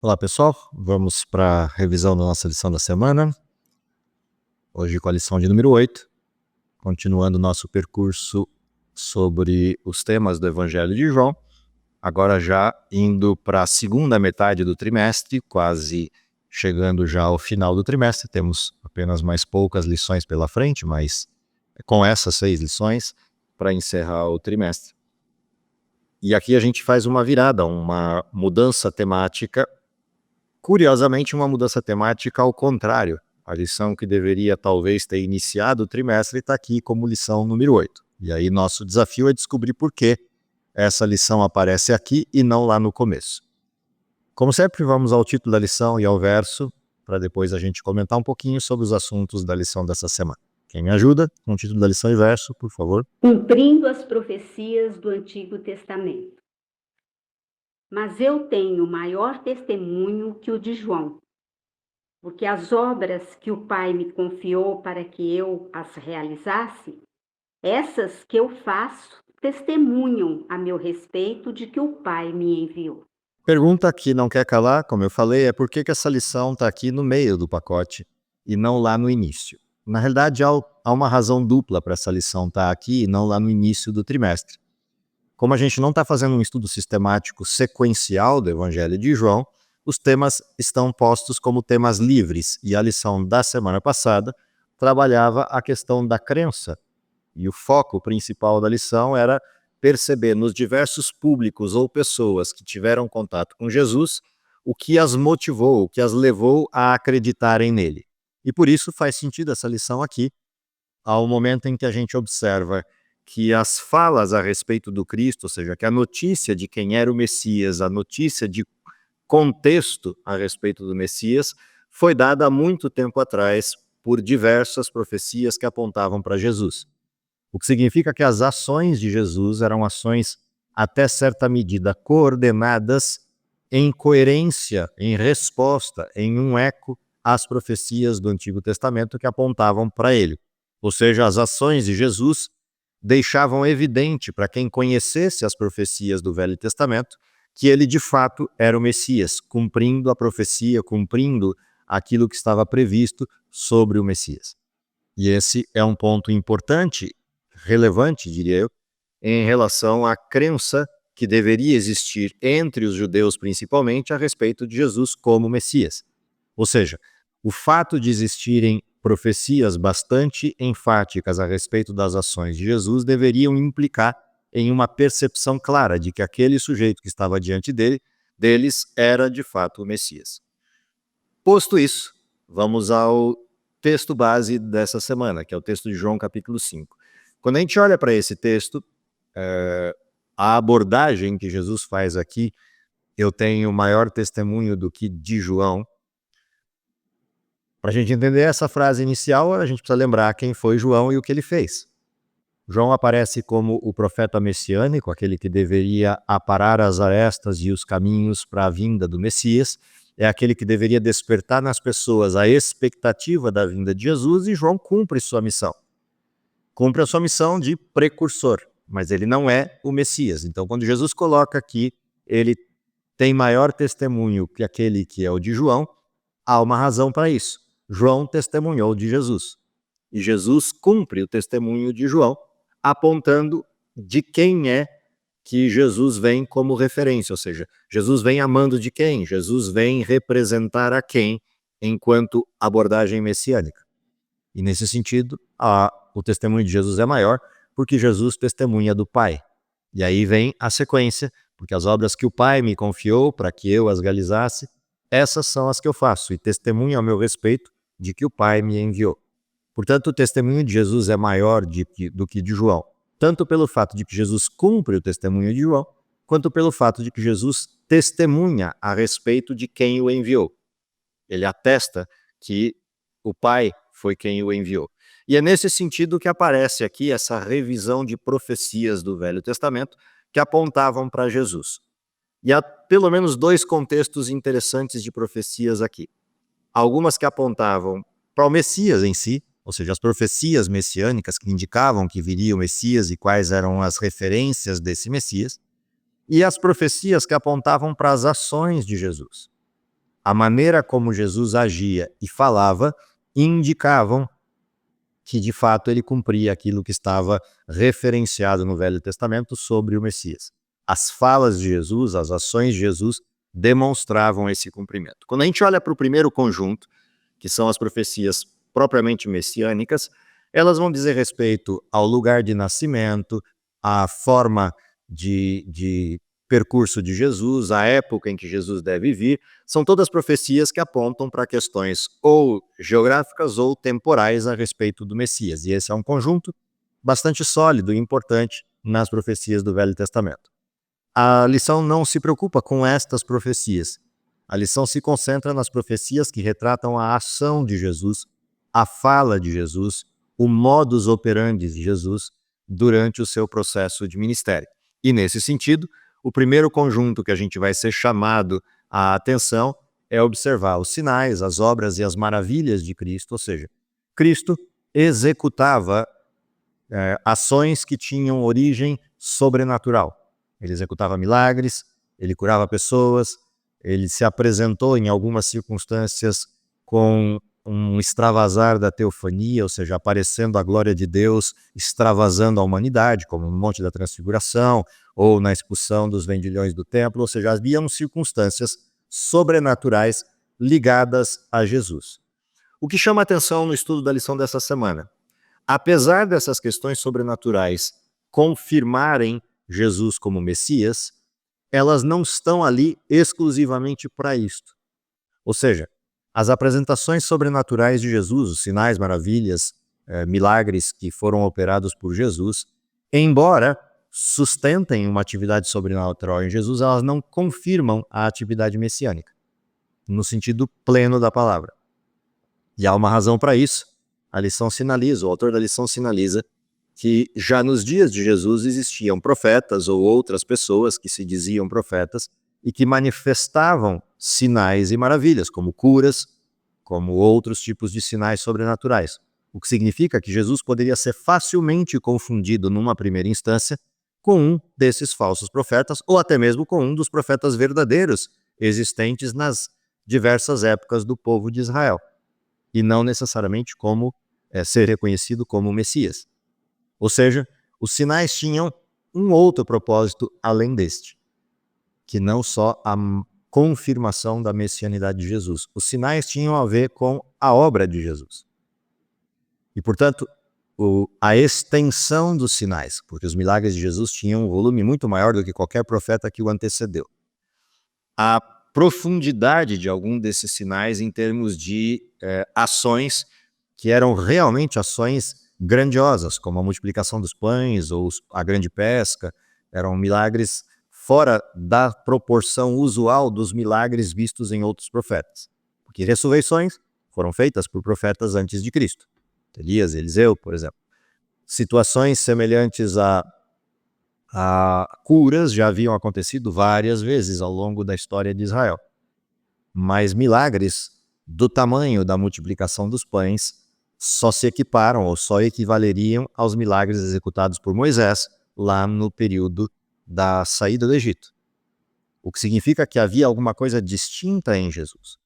Olá pessoal, vamos para a revisão da nossa lição da semana, hoje com a lição de número 8, continuando nosso percurso sobre os temas do Evangelho de João, agora já indo para a segunda metade do trimestre, quase chegando já ao final do trimestre, temos apenas mais poucas lições pela frente, mas com essas 6 lições para encerrar o trimestre. E aqui a gente faz uma virada, uma mudança temática. Curiosamente, uma mudança temática ao contrário. A lição que deveria talvez ter iniciado o trimestre está aqui como lição número 8. E aí nosso desafio é descobrir por que essa lição aparece aqui e não lá no começo. Como sempre, vamos ao título da lição e ao verso, para depois a gente comentar um pouquinho sobre os assuntos da lição dessa semana. Quem me ajuda com o título da lição e verso, por favor? Cumprindo as profecias do Antigo Testamento. Mas eu tenho maior testemunho que o de João, porque as obras que o Pai me confiou para que eu as realizasse, essas que eu faço, testemunham a meu respeito de que o Pai me enviou. Pergunta que não quer calar, como eu falei, é por que essa lição está aqui no meio do pacote e não lá no início. Na realidade, há uma razão dupla para essa lição estar aqui e não lá no início do trimestre. Como a gente não está fazendo um estudo sistemático sequencial do Evangelho de João, os temas estão postos como temas livres, e a lição da semana passada trabalhava a questão da crença. E o foco principal da lição era perceber nos diversos públicos ou pessoas que tiveram contato com Jesus o que as motivou, o que as levou a acreditarem nele. E por isso faz sentido essa lição aqui, ao momento em que a gente observa que as falas a respeito do Cristo, ou seja, que a notícia de quem era o Messias, a notícia de contexto a respeito do Messias, foi dada há muito tempo atrás por diversas profecias que apontavam para Jesus. O que significa que as ações de Jesus eram ações, até certa medida, coordenadas em coerência, em resposta, em um eco às profecias do Antigo Testamento que apontavam para ele. Ou seja, as ações de Jesus deixavam evidente para quem conhecesse as profecias do Velho Testamento que ele de fato era o Messias, cumprindo a profecia, cumprindo aquilo que estava previsto sobre o Messias. E esse é um ponto importante, relevante, diria eu, em relação à crença que deveria existir entre os judeus principalmente a respeito de Jesus como Messias. Ou seja, o fato de existirem profecias bastante enfáticas a respeito das ações de Jesus deveriam implicar em uma percepção clara de que aquele sujeito que estava diante deles era de fato o Messias. Posto isso, vamos ao texto base dessa semana, que é o texto de João capítulo 5. Quando a gente olha para esse texto, a abordagem que Jesus faz aqui, eu tenho maior testemunho do que de João. Para a gente entender essa frase inicial, a gente precisa lembrar quem foi João e o que ele fez. João aparece como o profeta messiânico, aquele que deveria aparar as arestas e os caminhos para a vinda do Messias, é aquele que deveria despertar nas pessoas a expectativa da vinda de Jesus, e João cumpre sua missão. Cumpre a sua missão de precursor, mas ele não é o Messias. Então, quando Jesus coloca aqui, ele tem maior testemunho que aquele que é o de João, há uma razão para isso. João testemunhou de Jesus. E Jesus cumpre o testemunho de João, apontando de quem é que Jesus vem como referência, ou seja, Jesus vem amando de quem? Jesus vem representar a quem enquanto abordagem messiânica. E nesse sentido, o testemunho de Jesus é maior porque Jesus testemunha do Pai. E aí vem a sequência, porque as obras que o Pai me confiou para que eu as realizasse, essas são as que eu faço, e testemunho ao meu respeito de que o Pai me enviou. Portanto, o testemunho de Jesus é maior do que de João, tanto pelo fato de que Jesus cumpre o testemunho de João, quanto pelo fato de que Jesus testemunha a respeito de quem o enviou. Ele atesta que o Pai foi quem o enviou. E é nesse sentido que aparece aqui essa revisão de profecias do Velho Testamento que apontavam para Jesus. E há pelo menos 2 contextos interessantes de profecias aqui. Algumas que apontavam para o Messias em si, ou seja, as profecias messiânicas que indicavam que viria o Messias e quais eram as referências desse Messias, e as profecias que apontavam para as ações de Jesus. a maneira como Jesus agia e falava indicavam que de fato ele cumpria aquilo que estava referenciado no Velho Testamento sobre o Messias. As falas de Jesus, as ações de Jesus demonstravam esse cumprimento. Quando a gente olha para o primeiro conjunto, que são as profecias propriamente messiânicas, elas vão dizer respeito ao lugar de nascimento, à forma de percurso de Jesus, à época em que Jesus deve vir. São todas profecias que apontam para questões ou geográficas ou temporais a respeito do Messias. E esse é um conjunto bastante sólido e importante nas profecias do Velho Testamento. A lição não se preocupa com estas profecias. A lição se concentra nas profecias que retratam a ação de Jesus, a fala de Jesus, o modus operandi de Jesus durante o seu processo de ministério. E nesse sentido, o primeiro conjunto que a gente vai ser chamado à atenção é observar os sinais, as obras e as maravilhas de Cristo, ou seja, Cristo executava ações que tinham origem sobrenatural. Ele executava milagres, ele curava pessoas, ele se apresentou em algumas circunstâncias com um extravasar da teofania, ou seja, aparecendo a glória de Deus, extravasando a humanidade, como no Monte da Transfiguração, ou na expulsão dos vendilhões do templo, ou seja, haviam circunstâncias sobrenaturais ligadas a Jesus. O que chama a atenção no estudo da lição dessa semana? Apesar dessas questões sobrenaturais confirmarem Jesus como Messias, elas não estão ali exclusivamente para isto. Ou seja, as apresentações sobrenaturais de Jesus, os sinais, maravilhas, milagres que foram operados por Jesus, embora sustentem uma atividade sobrenatural em Jesus, elas não confirmam a atividade messiânica, no sentido pleno da palavra. E há uma razão para isso. A lição sinaliza, o autor da lição sinaliza que já nos dias de Jesus existiam profetas ou outras pessoas que se diziam profetas e que manifestavam sinais e maravilhas, como curas, como outros tipos de sinais sobrenaturais. O que significa que Jesus poderia ser facilmente confundido numa primeira instância com um desses falsos profetas, ou até mesmo com um dos profetas verdadeiros existentes nas diversas épocas do povo de Israel, e não necessariamente como ser reconhecido como Messias. Ou seja, os sinais tinham um outro propósito além deste, que não só a confirmação da messianidade de Jesus. Os sinais tinham a ver com a obra de Jesus. E, portanto, a extensão dos sinais, porque os milagres de Jesus tinham um volume muito maior do que qualquer profeta que o antecedeu. A profundidade de algum desses sinais em termos de ações que eram realmente ações grandiosas, como a multiplicação dos pães ou a grande pesca, eram milagres fora da proporção usual dos milagres vistos em outros profetas. Porque ressurreições foram feitas por profetas antes de Cristo. Elias, Eliseu, por exemplo. Situações semelhantes a curas já haviam acontecido várias vezes ao longo da história de Israel. Mas milagres do tamanho da multiplicação dos pães só se equiparam ou só equivaleriam aos milagres executados por Moisés lá no período da saída do Egito. O que significa que havia alguma coisa distinta em Jesus.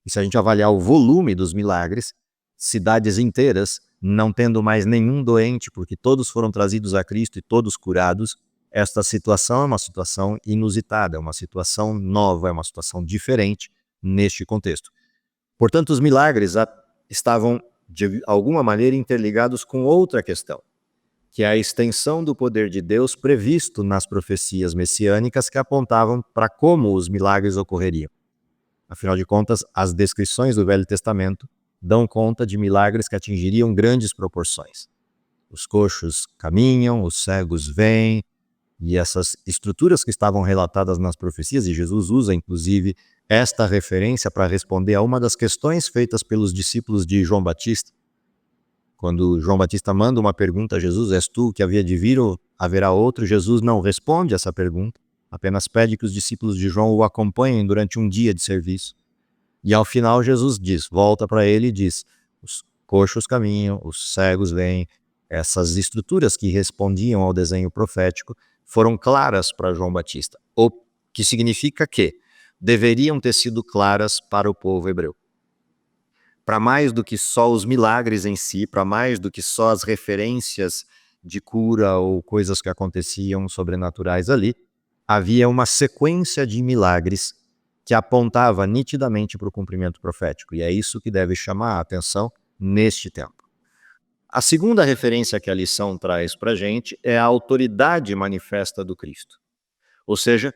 E se a gente avaliar o volume dos milagres, cidades inteiras não tendo mais nenhum doente, porque todos foram trazidos a Cristo e todos curados, esta situação é uma situação inusitada, é uma situação nova, é uma situação diferente neste contexto. Portanto, os milagres estavam, de alguma maneira, interligados com outra questão, que é a extensão do poder de Deus previsto nas profecias messiânicas que apontavam para como os milagres ocorreriam. Afinal de contas, as descrições do Velho Testamento dão conta de milagres que atingiriam grandes proporções. Os coxos caminham, os cegos veem, e essas estruturas que estavam relatadas nas profecias, e Jesus usa, inclusive, esta referência para responder a uma das questões feitas pelos discípulos de João Batista. Quando João Batista manda uma pergunta a Jesus, és tu que havia de vir ou haverá outro? Jesus não responde essa pergunta, apenas pede que os discípulos de João o acompanhem durante um dia de serviço. E ao final Jesus diz, volta para ele e diz, os coxos caminham, os cegos veem. Essas estruturas que respondiam ao desenho profético foram claras para João Batista, o que significa que deveriam ter sido claras para o povo hebreu. Para mais do que só os milagres em si, para mais do que só as referências de cura ou coisas que aconteciam sobrenaturais ali, havia uma sequência de milagres que apontava nitidamente para o cumprimento profético. E é isso que deve chamar a atenção neste tempo. A segunda referência que a lição traz para a gente é a autoridade manifesta do Cristo. Ou seja,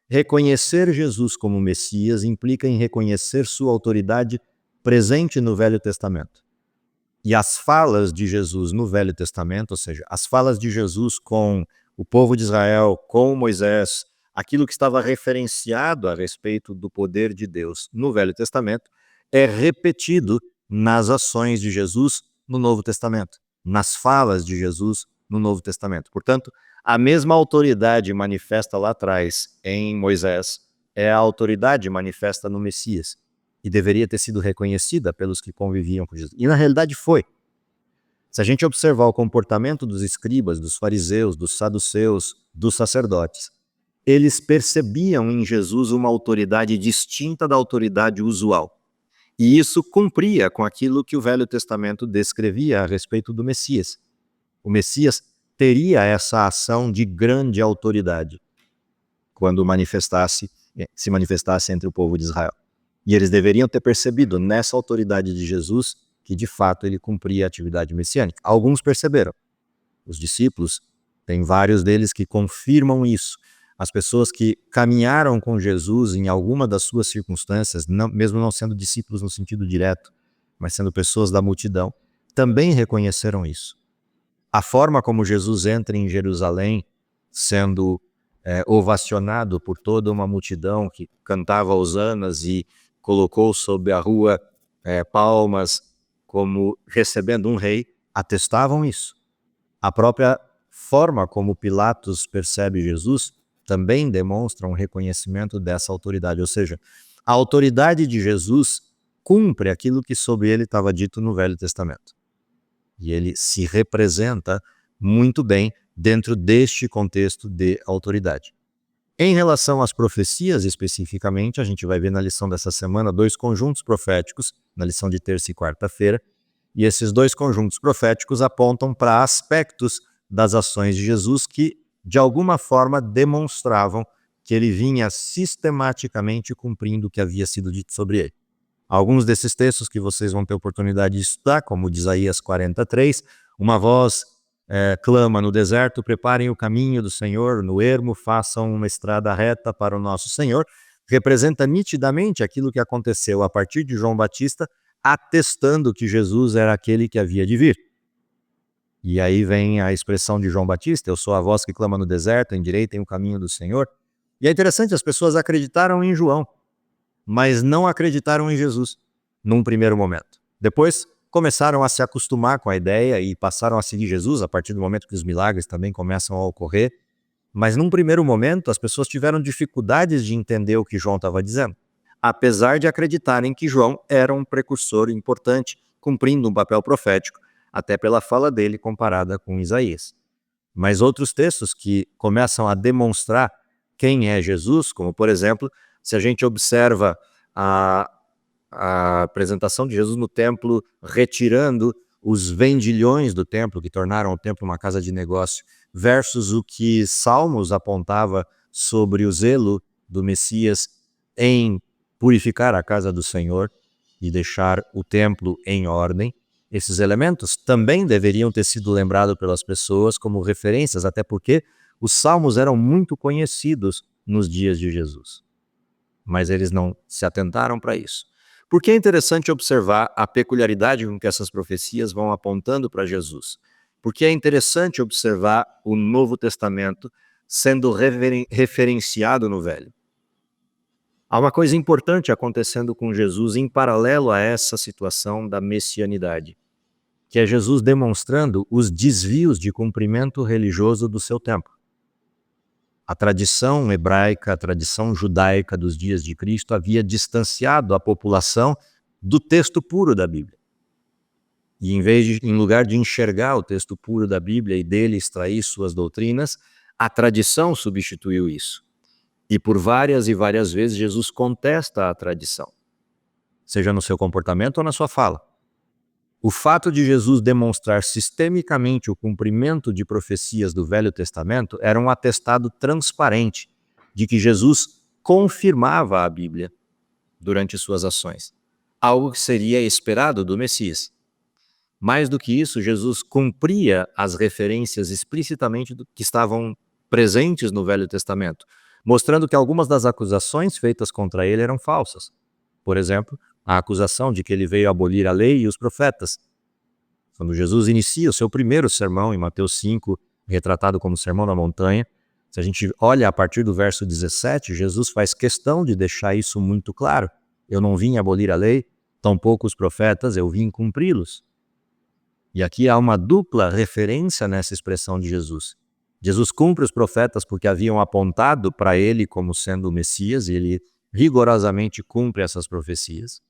reconhecer Jesus como Messias implica em reconhecer sua autoridade presente no Velho Testamento. E as falas de Jesus no Velho Testamento, ou seja, as falas de Jesus com o povo de Israel, com Moisés, aquilo que estava referenciado a respeito do poder de Deus no Velho Testamento, é repetido nas ações de Jesus no Novo Testamento, nas falas de Jesus no Novo Testamento. Portanto, a mesma autoridade manifesta lá atrás em Moisés é a autoridade manifesta no Messias e deveria ter sido reconhecida pelos que conviviam com Jesus. E na realidade foi. Se a gente observar o comportamento dos escribas, dos fariseus, dos saduceus, dos sacerdotes, eles percebiam em Jesus uma autoridade distinta da autoridade usual. E isso cumpria com aquilo que o Velho Testamento descrevia a respeito do Messias. O Messias teria essa ação de grande autoridade quando se manifestasse entre o povo de Israel. E eles deveriam ter percebido nessa autoridade de Jesus que de fato ele cumpria a atividade messiânica. Alguns perceberam. Os discípulos, tem vários deles que confirmam isso. As pessoas que caminharam com Jesus em alguma das suas circunstâncias, mesmo não sendo discípulos no sentido direto, mas sendo pessoas da multidão, também reconheceram isso. A forma como Jesus entra em Jerusalém, sendo ovacionado por toda uma multidão que cantava hosanas e colocou sob a rua palmas como recebendo um rei, atestavam isso. A própria forma como Pilatos percebe Jesus também demonstra um reconhecimento dessa autoridade, ou seja, a autoridade de Jesus cumpre aquilo que sobre ele estava dito no Velho Testamento. E ele se representa muito bem dentro deste contexto de autoridade. Em relação às profecias especificamente, a gente vai ver na lição dessa semana 2 conjuntos proféticos, na lição de terça e quarta-feira, e esses 2 conjuntos proféticos apontam para aspectos das ações de Jesus que, de alguma forma, demonstravam que ele vinha sistematicamente cumprindo o que havia sido dito sobre ele. Alguns desses textos que vocês vão ter oportunidade de estudar, como de Isaías 43, uma voz clama no deserto, preparem o caminho do Senhor, no ermo, façam uma estrada reta para o nosso Senhor, representa nitidamente aquilo que aconteceu a partir de João Batista, atestando que Jesus era aquele que havia de vir. E aí vem a expressão de João Batista, eu sou a voz que clama no deserto, endireitem o caminho do Senhor. E é interessante, as pessoas acreditaram em João, mas não acreditaram em Jesus, num primeiro momento. Depois, começaram a se acostumar com a ideia e passaram a seguir Jesus a partir do momento que os milagres também começam a ocorrer. Mas num primeiro momento, as pessoas tiveram dificuldades de entender o que João estava dizendo, apesar de acreditarem que João era um precursor importante, cumprindo um papel profético, até pela fala dele comparada com Isaías. Mas outros textos que começam a demonstrar quem é Jesus, como por exemplo, se a gente observa a apresentação de Jesus no templo, retirando os vendilhões do templo, que tornaram o templo uma casa de negócio, versus o que Salmos apontava sobre o zelo do Messias em purificar a casa do Senhor e deixar o templo em ordem. Esses elementos também deveriam ter sido lembrados pelas pessoas como referências, até porque os Salmos eram muito conhecidos nos dias de Jesus. Mas eles não se atentaram para isso. Porque é interessante observar a peculiaridade com que essas profecias vão apontando para Jesus. Porque é interessante observar o Novo Testamento sendo referenciado no Velho. Há uma coisa importante acontecendo com Jesus em paralelo a essa situação da messianidade, que é Jesus demonstrando os desvios de cumprimento religioso do seu tempo. A tradição hebraica, a tradição judaica dos dias de Cristo havia distanciado a população do texto puro da Bíblia. E em lugar de enxergar o texto puro da Bíblia e dele extrair suas doutrinas, a tradição substituiu isso. E por várias e várias vezes Jesus contesta a tradição, seja no seu comportamento ou na sua fala. O fato de Jesus demonstrar sistemicamente o cumprimento de profecias do Velho Testamento era um atestado transparente de que Jesus confirmava a Bíblia durante suas ações, algo que seria esperado do Messias. Mais do que isso, Jesus cumpria as referências explicitamente que estavam presentes no Velho Testamento, mostrando que algumas das acusações feitas contra ele eram falsas. Por exemplo, a acusação de que ele veio abolir a lei e os profetas. Quando Jesus inicia o seu primeiro sermão, em Mateus 5, retratado como Sermão da Montanha, se a gente olha a partir do verso 17, Jesus faz questão de deixar isso muito claro. Eu não vim abolir a lei, tampouco os profetas, eu vim cumpri-los. E aqui há uma dupla referência nessa expressão de Jesus. Jesus cumpre os profetas porque haviam apontado para ele como sendo o Messias, e ele rigorosamente cumpre essas profecias.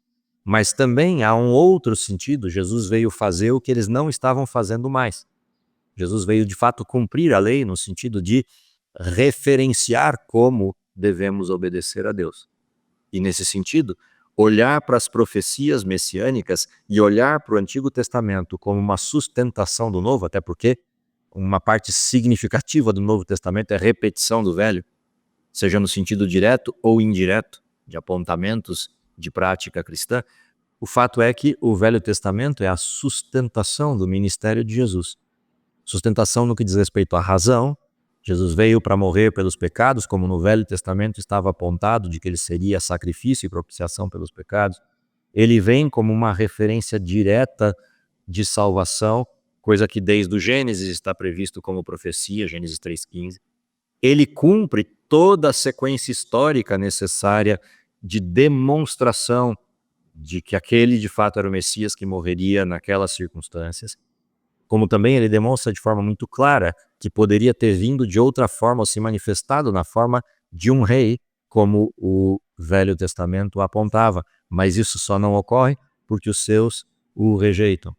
Mas também há um outro sentido, Jesus veio fazer o que eles não estavam fazendo mais. Jesus veio de fato cumprir a lei no sentido de referenciar como devemos obedecer a Deus. E nesse sentido, olhar para as profecias messiânicas e olhar para o Antigo Testamento como uma sustentação do Novo, até porque uma parte significativa do Novo Testamento é repetição do Velho, seja no sentido direto ou indireto, de apontamentos de prática cristã. O fato é que o Velho Testamento é a sustentação do ministério de Jesus. Sustentação no que diz respeito à razão. Jesus veio para morrer pelos pecados, como no Velho Testamento estava apontado de que ele seria sacrifício e propiciação pelos pecados. Ele vem como uma referência direta de salvação, coisa que desde o Gênesis está previsto como profecia, Gênesis 3,15. Ele cumpre toda a sequência histórica necessária de demonstração de que aquele de fato era o Messias que morreria naquelas circunstâncias, como também ele demonstra de forma muito clara que poderia ter vindo de outra forma ou se manifestado na forma de um rei, como o Velho Testamento apontava, mas isso só não ocorre porque os seus o rejeitam.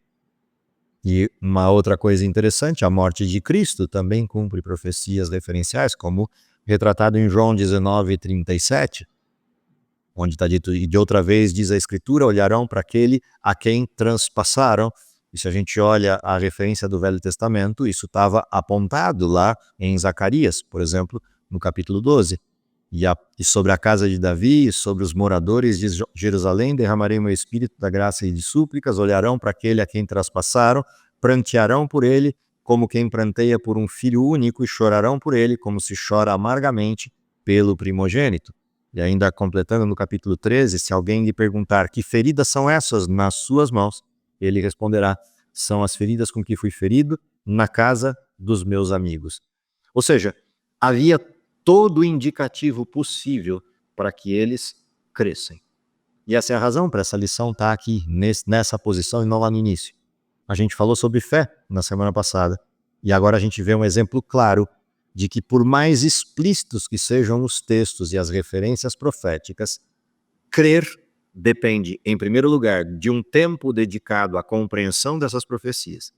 E uma outra coisa interessante, a morte de Cristo também cumpre profecias referenciais, como retratado em João 19:37, onde está dito, e de outra vez diz a Escritura, olharão para aquele a quem transpassaram. E se a gente olha a referência do Velho Testamento, isso estava apontado lá em Zacarias, por exemplo, no capítulo 12. E sobre a casa de Davi, e sobre os moradores de Jerusalém, derramarei meu espírito da graça e de súplicas, olharão para aquele a quem traspassaram, prantearão por ele, como quem pranteia por um filho único, e chorarão por ele, como se chora amargamente pelo primogênito. E ainda completando no capítulo 13, se alguém lhe perguntar que feridas são essas nas suas mãos, ele responderá, são as feridas com que fui ferido na casa dos meus amigos. Ou seja, havia todo o indicativo possível para que eles crescem. E essa é a razão para essa lição estar aqui, nessa posição e não lá no início. A gente falou sobre fé na semana passada, e agora a gente vê um exemplo claro de que por mais explícitos que sejam os textos e as referências proféticas, crer depende, em primeiro lugar, de um tempo dedicado à compreensão dessas profecias.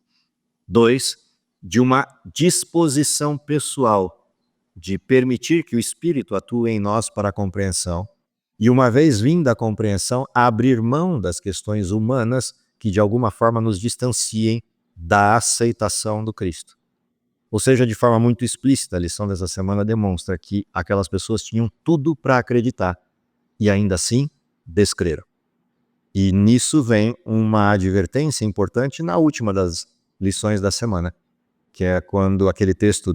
2, de uma disposição pessoal de permitir que o Espírito atue em nós para a compreensão. E uma vez vinda a compreensão, abrir mão das questões humanas que de alguma forma nos distanciem da aceitação do Cristo. Ou seja, de forma muito explícita, a lição dessa semana demonstra que aquelas pessoas tinham tudo para acreditar e ainda assim descreram. E nisso vem uma advertência importante na última das lições da semana, que é quando aquele texto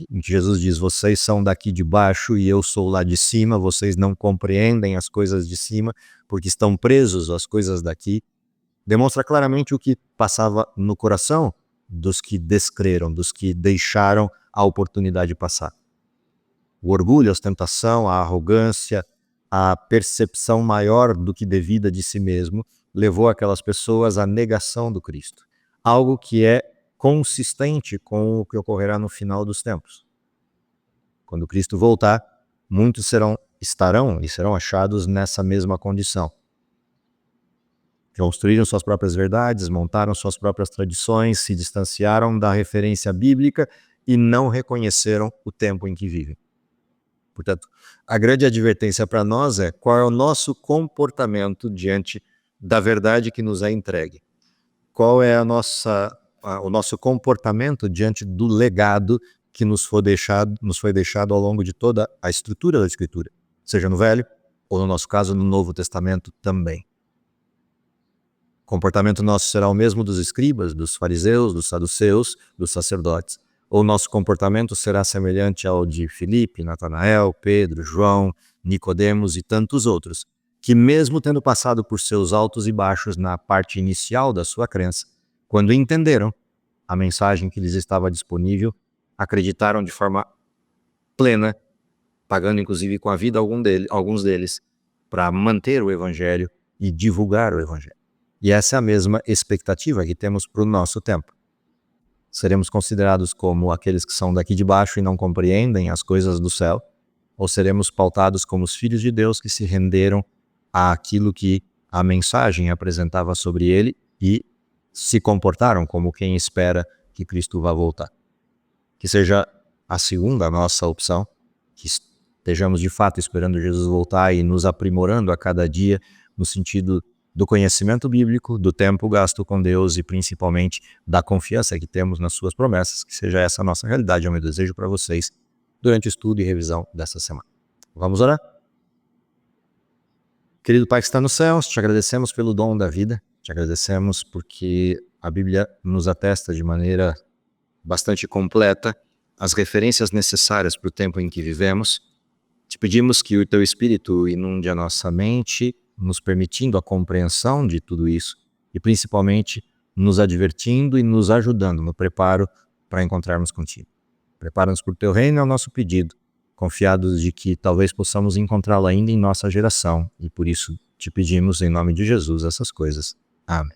em que Jesus diz, vocês são daqui de baixo e eu sou lá de cima, vocês não compreendem as coisas de cima porque estão presos às coisas daqui, demonstra claramente o que passava no coração dos que descreram, dos que deixaram a oportunidade passar. O orgulho, a ostentação, a arrogância, a percepção maior do que devida de si mesmo, levou aquelas pessoas à negação do Cristo. Algo que é consistente com o que ocorrerá no final dos tempos. Quando Cristo voltar, muitos estarão e serão achados nessa mesma condição. Construíram suas próprias verdades, montaram suas próprias tradições, se distanciaram da referência bíblica e não reconheceram o tempo em que vivem. Portanto, a grande advertência para nós é qual é o nosso comportamento diante da verdade que nos é entregue. Qual é o nosso comportamento diante do legado que nos foi deixado ao longo de toda a estrutura da Escritura, seja no Velho ou, no nosso caso, no Novo Testamento também. O comportamento nosso será o mesmo dos escribas, dos fariseus, dos saduceus, dos sacerdotes. Ou nosso comportamento será semelhante ao de Filipe, Natanael, Pedro, João, Nicodemos e tantos outros, que mesmo tendo passado por seus altos e baixos na parte inicial da sua crença, quando entenderam a mensagem que lhes estava disponível, acreditaram de forma plena, pagando inclusive com a vida alguns deles, para manter o Evangelho e divulgar o Evangelho. E essa é a mesma expectativa que temos para o nosso tempo. Seremos considerados como aqueles que são daqui de baixo e não compreendem as coisas do céu, ou seremos pautados como os filhos de Deus que se renderam àquilo que a mensagem apresentava sobre ele e se comportaram como quem espera que Cristo vá voltar. Que seja a segunda nossa opção, que estejamos de fato esperando Jesus voltar e nos aprimorando a cada dia no sentido do conhecimento bíblico, do tempo gasto com Deus e principalmente da confiança que temos nas suas promessas, que seja essa a nossa realidade, é o meu desejo para vocês durante o estudo e revisão dessa semana. Vamos orar? Querido Pai que está nos céus, te agradecemos pelo dom da vida, te agradecemos porque a Bíblia nos atesta de maneira bastante completa as referências necessárias para o tempo em que vivemos. Te pedimos que o Teu Espírito inunde a nossa mente, nos permitindo a compreensão de tudo isso e principalmente nos advertindo e nos ajudando no preparo para encontrarmos contigo. Prepara-nos para o Teu reino, é o nosso pedido, confiados de que talvez possamos encontrá-lo ainda em nossa geração e por isso te pedimos em nome de Jesus essas coisas. Amém.